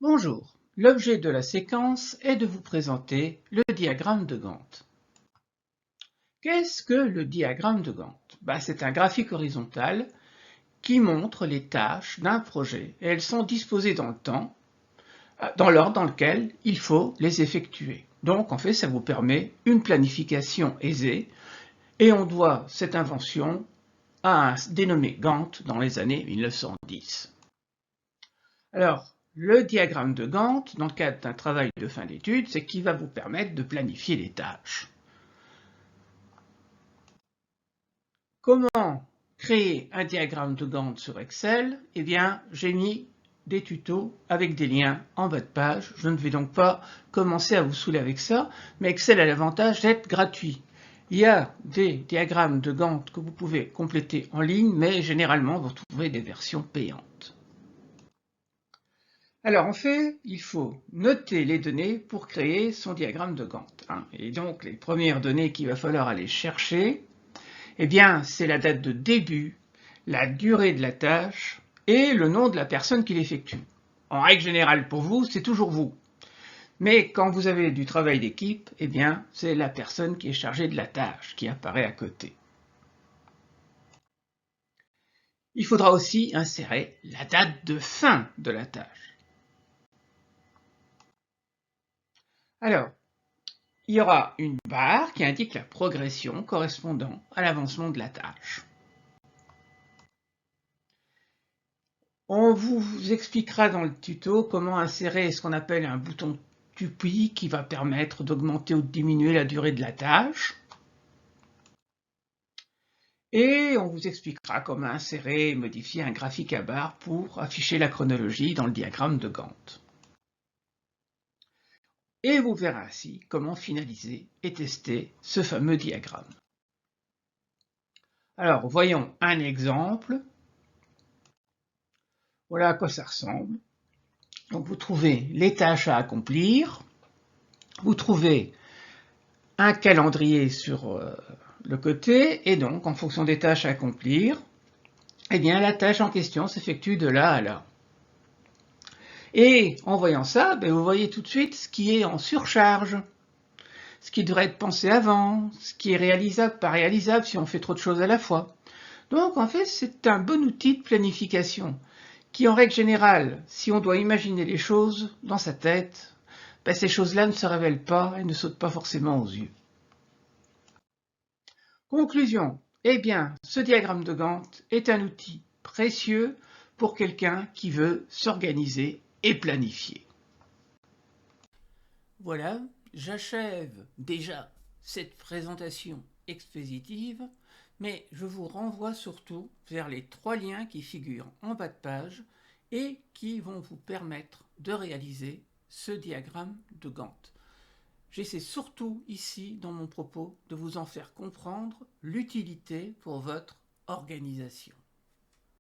Bonjour, l'objet de la séquence est de vous présenter le diagramme de Gantt. Qu'est-ce que le diagramme de Gantt? C'est un graphique horizontal qui montre les tâches d'un projet et elles sont disposées dans le temps, dans l'ordre dans lequel il faut les effectuer. Donc en fait ça vous permet une planification aisée et on doit cette invention à un dénommé Gantt dans les années 1910. Alors, le diagramme de Gantt, dans le cadre d'un travail de fin d'études, c'est qu'il va vous permettre de planifier les tâches. Comment créer un diagramme de Gantt sur Excel? Eh bien, j'ai mis des tutos avec des liens en bas de page. Je ne vais donc pas commencer à vous saouler avec ça, mais Excel a l'avantage d'être gratuit. Il y a des diagrammes de Gantt que vous pouvez compléter en ligne, mais généralement vous trouvez des versions payantes. Alors en fait, il faut noter les données pour créer son diagramme de Gantt. Et donc les premières données qu'il va falloir aller chercher, eh bien c'est la date de début, la durée de la tâche et le nom de la personne qui l'effectue. En règle générale pour vous, c'est toujours vous. Mais quand vous avez du travail d'équipe, eh bien c'est la personne qui est chargée de la tâche qui apparaît à côté. Il faudra aussi insérer la date de fin de la tâche. Alors, il y aura une barre qui indique la progression correspondant à l'avancement de la tâche. On vous expliquera dans le tuto comment insérer ce qu'on appelle un bouton Tupi qui va permettre d'augmenter ou de diminuer la durée de la tâche. Et on vous expliquera comment insérer et modifier un graphique à barres pour afficher la chronologie dans le diagramme de Gantt. Et vous verrez ainsi comment finaliser et tester ce fameux diagramme. Alors, voyons un exemple. Voilà à quoi ça ressemble. Donc vous trouvez les tâches à accomplir, vous trouvez un calendrier sur le côté, et donc en fonction des tâches à accomplir, eh bien la tâche en question s'effectue de là à là. Et en voyant ça, vous voyez tout de suite ce qui est en surcharge, ce qui devrait être pensé avant, ce qui est réalisable, pas réalisable si on fait trop de choses à la fois. Donc en fait c'est un bon outil de planification qui en règle générale, si on doit imaginer les choses dans sa tête, ces choses-là ne se révèlent pas et ne sautent pas forcément aux yeux. Conclusion. Eh bien, ce diagramme de Gantt est un outil précieux pour quelqu'un qui veut s'organiser et planifier. Voilà, j'achève déjà cette présentation expositive, mais je vous renvoie surtout vers les 3 liens qui figurent en bas de page et qui vont vous permettre de réaliser ce diagramme de Gantt. J'essaie surtout ici, dans mon propos, de vous en faire comprendre l'utilité pour votre organisation.